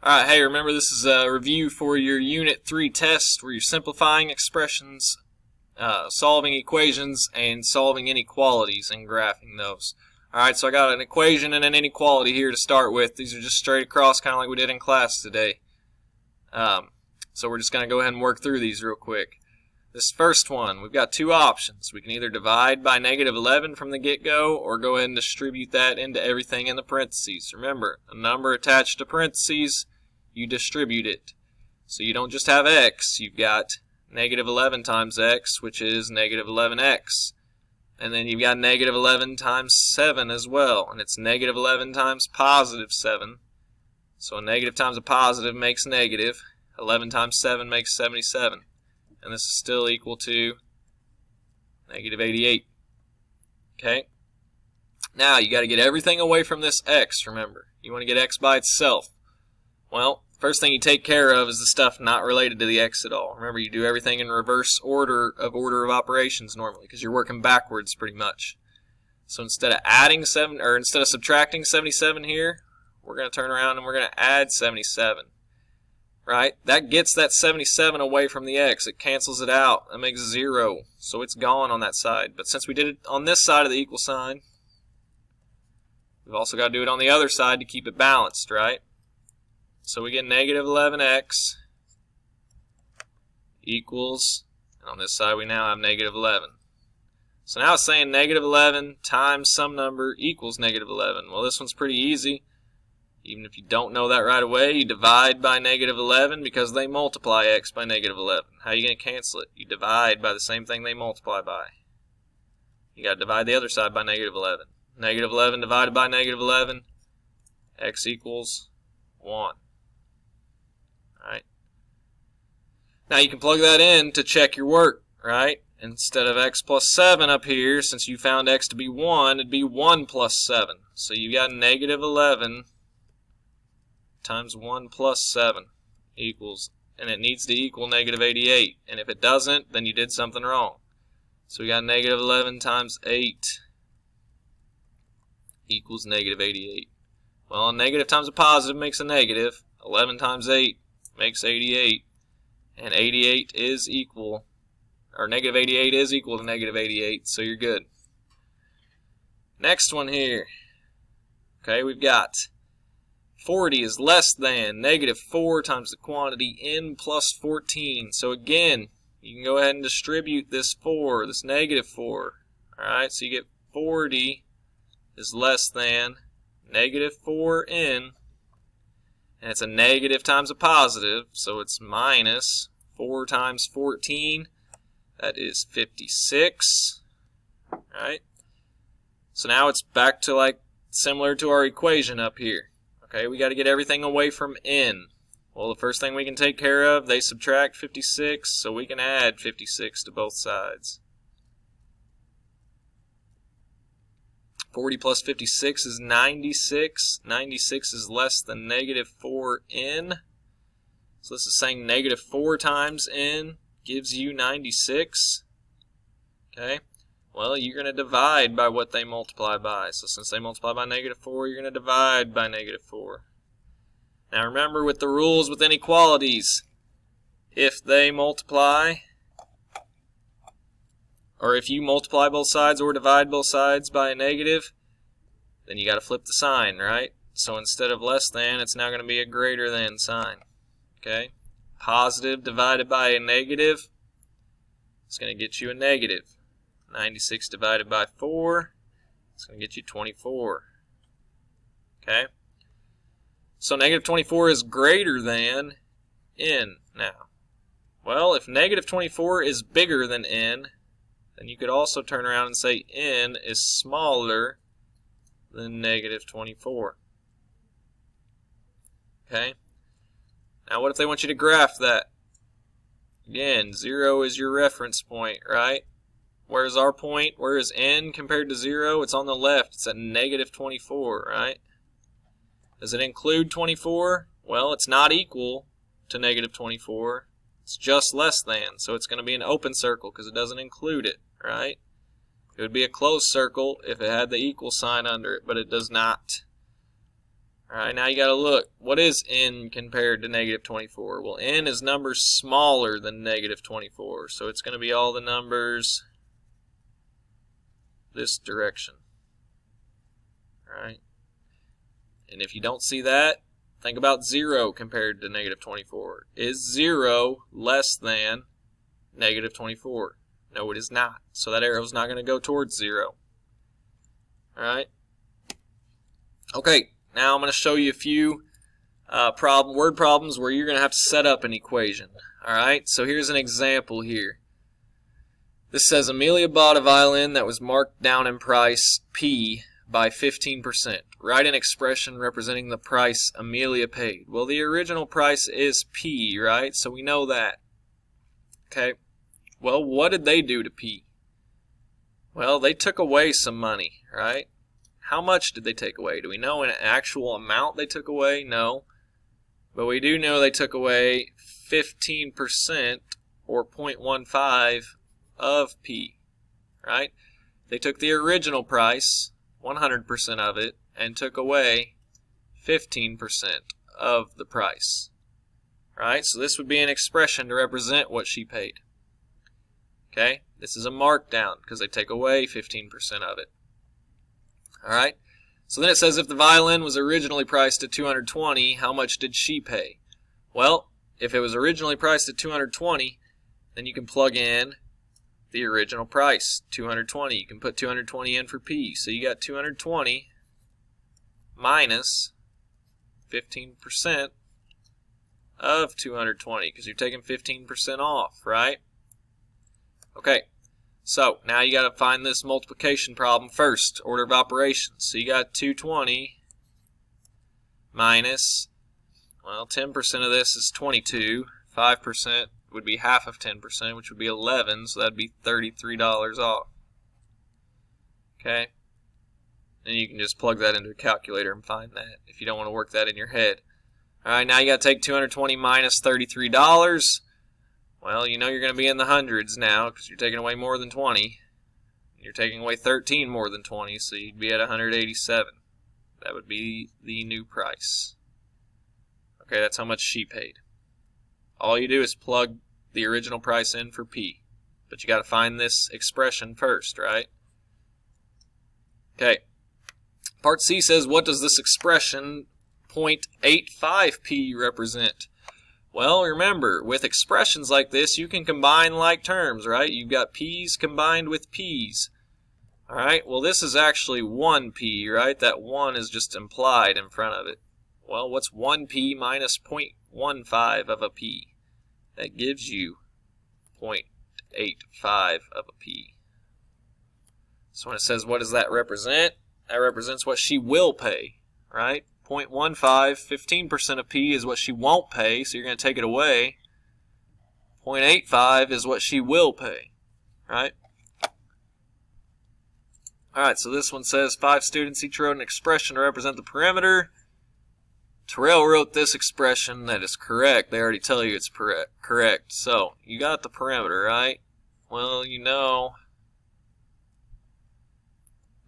Alright, hey, remember this is a review for your Unit 3 test where you're simplifying expressions, solving equations, and solving inequalities and graphing those. Alright, so I got an equation and an inequality here to start with. These are just straight across, kind of like we did in class today. So we're just going to go ahead and work through these real quick. This first one, we've got two options. We can either divide by negative 11 from the get-go or go ahead and distribute that into everything in the parentheses. Remember, a number attached to parentheses, you distribute it. So you don't just have x, you've got negative 11 times x, which is negative 11x. And then you've got negative 11 times 7 as well, and it's negative 11 times positive 7. So a negative times a positive makes negative. 11 times 7 makes 77. And this is still equal to negative 88. Okay? Now, you got to get everything away from this x, remember. You want to get x by itself. Well, first thing you take care of is the stuff not related to the x at all. Remember, you do everything in reverse order of operations normally because you're working backwards pretty much. So instead of subtracting 77 here, we're going to turn around and we're going to add 77. Right? That gets that 77 away from the x. It cancels it out. That makes 0. So it's gone on that side. But since we did it on this side of the equal sign, we've also got to do it on the other side to keep it balanced, right? So we get negative 11x equals, and on this side we now have negative 11. So now it's saying negative 11 times some number equals negative 11. Well, this one's pretty easy. Even if you don't know that right away, you divide by negative 11 because they multiply x by negative 11. How are you going to cancel it? You divide by the same thing they multiply by. You got to divide the other side by negative 11. Negative 11 divided by negative 11, x equals 1. Alright. Now you can plug that in to check your work, right? Instead of x plus 7 up here, since you found x to be 1, it'd be 1 plus 7. So you got negative 11 times 1 plus 7 equals, and it needs to equal negative 88. And if it doesn't, then you did something wrong. So we got negative 11 times 8 equals negative 88. Well, a negative times a positive makes a negative. 11 times 8 makes 88. And 88 is equal, or negative 88 is equal to negative 88, so you're good. Next one here. Okay, we've got 40 is less than negative 4 times the quantity n plus 14. So again, you can go ahead and distribute this 4, this negative 4. Alright, so you get 40 is less than negative 4n. And it's a negative times a positive, so it's minus 4 times 14. That is 56. Alright, so now it's back to like similar to our equation up here. Okay, we got to get everything away from n. Well, the first thing we can take care of, they subtract 56, so we can add 56 to both sides. 40 plus 56 is 96. 96 is less than negative 4n. So this is saying negative 4 times n gives you 96. Okay. Well, you're going to divide by what they multiply by. So since they multiply by negative 4, you're going to divide by negative 4. Now remember with the rules with inequalities, if they multiply, or if you multiply both sides or divide both sides by a negative, then you got to flip the sign, right? So instead of less than, it's now going to be a greater than sign. Okay? Positive divided by a negative, it's going to get you a negative. 96 divided by 4, it's going to get you 24. Okay? So negative 24 is greater than n now. Well, if negative 24 is bigger than n, then you could also turn around and say n is smaller than negative 24. Okay? Now what if they want you to graph that? Again, 0 is your reference point, right? Where's our point? Where is n compared to 0? It's on the left. It's at negative 24, right? Does it include 24? Well, it's not equal to negative 24. It's just less than. So it's going to be an open circle because it doesn't include it, right? It would be a closed circle if it had the equal sign under it, but it does not. Alright, now you got to look. What is n compared to negative 24? Well, n is numbers smaller than negative 24. So it's going to be all the numbers this direction. Alright. And if you don't see that, think about 0 compared to negative 24. Is 0 less than negative 24? No, it is not. So that arrow is not going to go towards 0. Alright. Okay. Now I'm going to show you a few word problems where you're going to have to set up an equation. Alright, so here's an example here. This says Amelia bought a violin that was marked down in price P by 15%. Write an expression representing the price Amelia paid. Well, the original price is P, right? So we know that. Okay. Well, what did they do to P? Well, they took away some money, right? How much did they take away? Do we know an actual amount they took away? No. But we do know they took away 15% or 0.15 of P, right? They took the original price, 100% of it, and took away 15% of the price, right? So this would be an expression to represent what she paid. Okay? This is a markdown because they take away 15% of it. Alright, so then it says if the violin was originally priced at $220, how much did she pay? Well, if it was originally priced at $220, then you can plug in the original price, $220. You can put $220 in for P. So you got $220 minus 15% of $220 because you're taking 15% off, right? Okay. So, now you got to find this multiplication problem first, order of operations. So you got 220 minus, well, 10% of this is 22. 5% would be half of 10%, which would be 11, so that would be $33 off. Okay? And you can just plug that into a calculator and find that if you don't want to work that in your head. Alright, now you got to take 220 minus $33. Well, you know you're going to be in the hundreds now because you're taking away more than 20. You're taking away 13 more than 20, so you'd be at 187. That would be the new price. Okay, that's how much she paid. All you do is plug the original price in for P. But you got to find this expression first, right? Okay. Part C says, what does this expression 0.85p represent? Well, remember, with expressions like this, you can combine like terms, right? You've got p's combined with p's. Alright, well this is actually 1p, right? That 1 is just implied in front of it. Well, what's 1p minus 0.15 of a p? That gives you 0.85 of a p. So when it says what does that represent? That represents what she will pay, right? 0.15, 15% of P is what she won't pay, so you're going to take it away. 0.85 is what she will pay, right? Alright, so this one says 5 students each wrote an expression to represent the perimeter. Terrell wrote this expression that is correct. They already tell you it's correct. So, you got the perimeter, right? Well, you know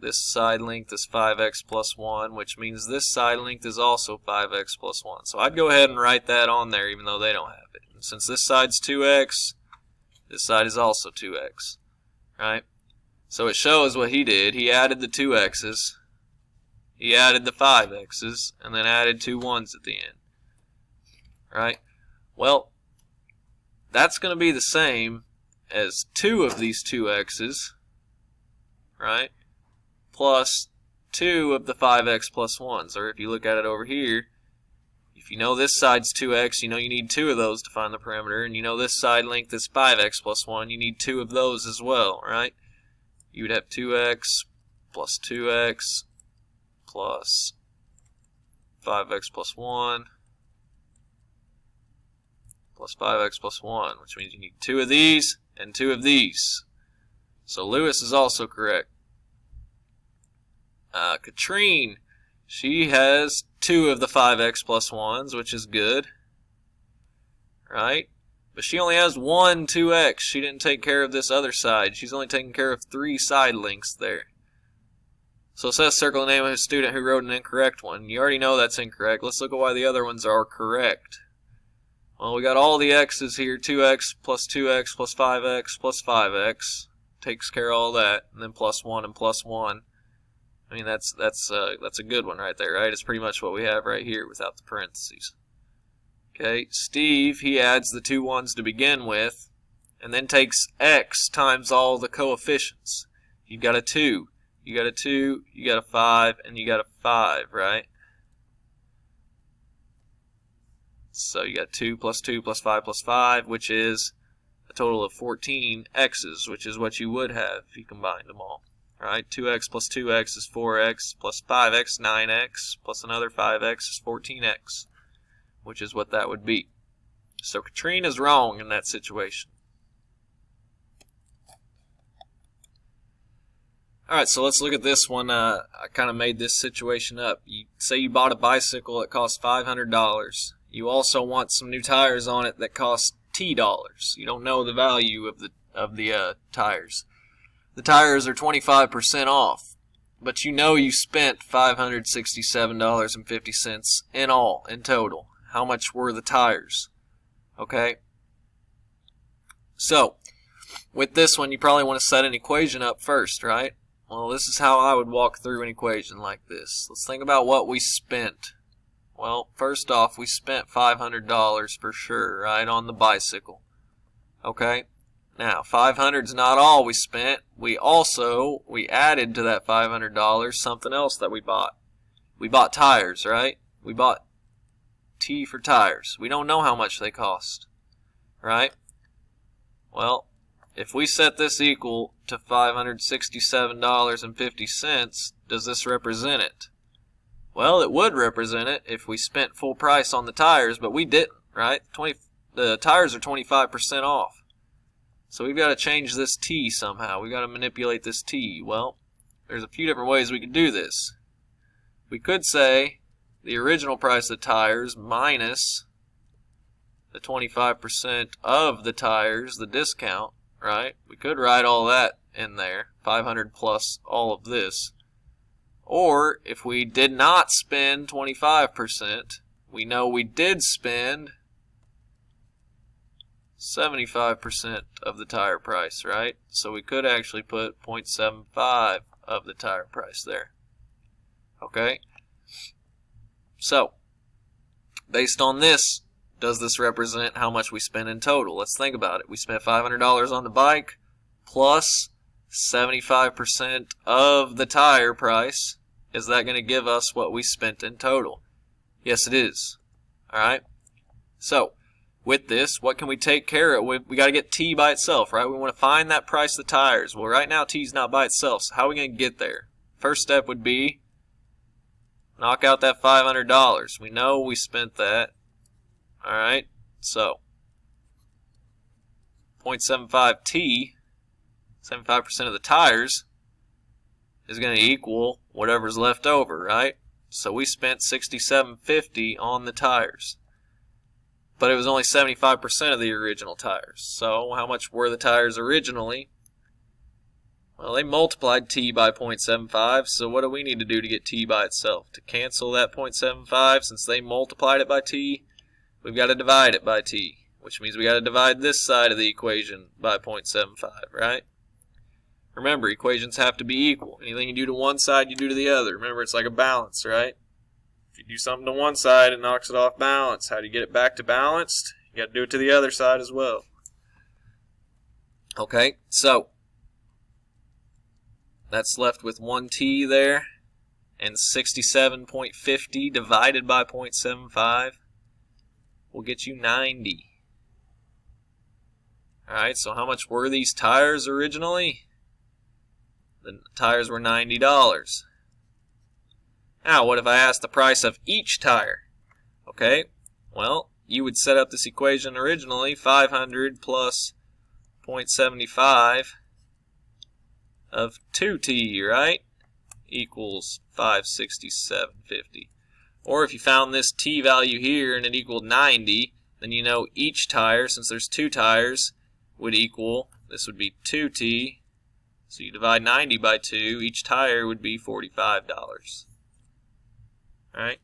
this side length is 5x plus 1, which means this side length is also 5x plus 1. So I'd go ahead and write that on there even though they don't have it. And since this side's 2x, this side is also 2x, right? So it shows what he did. He added the 2x's, he added the 5x's, and then added 2 1s at the end, right? Well, that's going to be the same as 2 of these 2x's, right? Plus 2 of the 5x plus 1s. Or if you look at it over here, if you know this side's 2x, you know you need 2 of those to find the perimeter. And you know this side length is 5x plus 1, you need 2 of those as well, right? You would have 2x plus 2x plus 5x plus 1 plus 5x plus 1, which means you need 2 of these and 2 of these. So Lewis is also correct. Katrine, she has 2 of the 5x plus 1s, which is good, right? But she only has 1 2x. She didn't take care of this other side. She's only taking care of 3 side lengths there. So it says circle the name of a student who wrote an incorrect one. You already know that's incorrect. Let's look at why the other ones are correct. Well, we got all the x's here. 2x plus 2x plus 5x plus 5x. Takes care of all that. And then plus 1 and plus 1. I mean, that's a good one right there, right? It's pretty much what we have right here without the parentheses. Okay, Steve, he adds the two ones to begin with, and then takes x times all the coefficients. You got a 2, you got a 2, you got a 5, and you got a 5, right? So you got 2 plus 2 plus 5 plus 5, which is a total of 14 x's, which is what you would have if you combined them all. Right? 2x plus 2x is 4x, plus 5x, 9x, plus another 5x is 14x, which is what that would be. So Katrina's wrong in that situation. Alright, so let's look at this one. I kind of made this situation up. You say you bought a bicycle that costs $500. You also want some new tires on it that cost $T. You don't know the value of the tires. The tires are 25% off, but you know you spent $567.50 in all, in total. How much were the tires? Okay? So, with this one, you probably want to set an equation up first, right? Well, this is how I would walk through an equation like this. Let's think about what we spent. Well, first off, we spent $500 for sure, right, on the bicycle. Okay? Now, $500 is not all we spent. We added to that $500 something else that we bought. We bought tires, right? We bought T for tires. We don't know how much they cost, right? Well, if we set this equal to $567.50, does this represent it? Well, it would represent it if we spent full price on the tires, but we didn't, right? The tires are 25% off. So we've got to change this T somehow. We've got to manipulate this T. Well, there's a few different ways we could do this. We could say the original price of the tires minus the 25% of the tires, the discount, right? We could write all that in there, 500 plus all of this. Or if we did not spend 25%, we know we did spend 75% of the tire price, right? So we could actually put 0.75 of the tire price there. Okay? So, based on this, does this represent how much we spent in total? Let's think about it. We spent $500 on the bike plus 75% of the tire price. Is that going to give us what we spent in total? Yes, it is. Alright? So, with this, what can we take care of? We got to get T by itself, right? We want to find that price of the tires. Well, right now, T's not by itself, so how are we going to get there? First step would be knock out that $500. We know we spent that. Alright, so 0.75 T, 75% of the tires, is going to equal whatever's left over, right? So we spent $67.50 on the tires. But it was only 75% of the original tires. So how much were the tires originally? Well, they multiplied T by 0.75, so what do we need to do to get T by itself? To cancel that 0.75, since they multiplied it by T, we've got to divide it by T, which means we got to divide this side of the equation by 0.75, right? Remember, equations have to be equal. Anything you do to one side, you do to the other. Remember, it's like a balance, right? If you do something to one side, it knocks it off balance. How do you get it back to balanced? You got to do it to the other side as well. Okay, so that's left with 1T there, and 67.50 divided by 0.75 will get you 90. Alright, so how much were these tires originally? The tires were $90. Now, what if I asked the price of each tire? Okay, well, you would set up this equation originally, 500 plus 0.75 of 2T, right? Equals 567.50. Or if you found this T value here and it equaled 90, then you know each tire, since there's two tires, would equal, this would be 2T, So you divide 90 by 2, each tire would be $45. All right.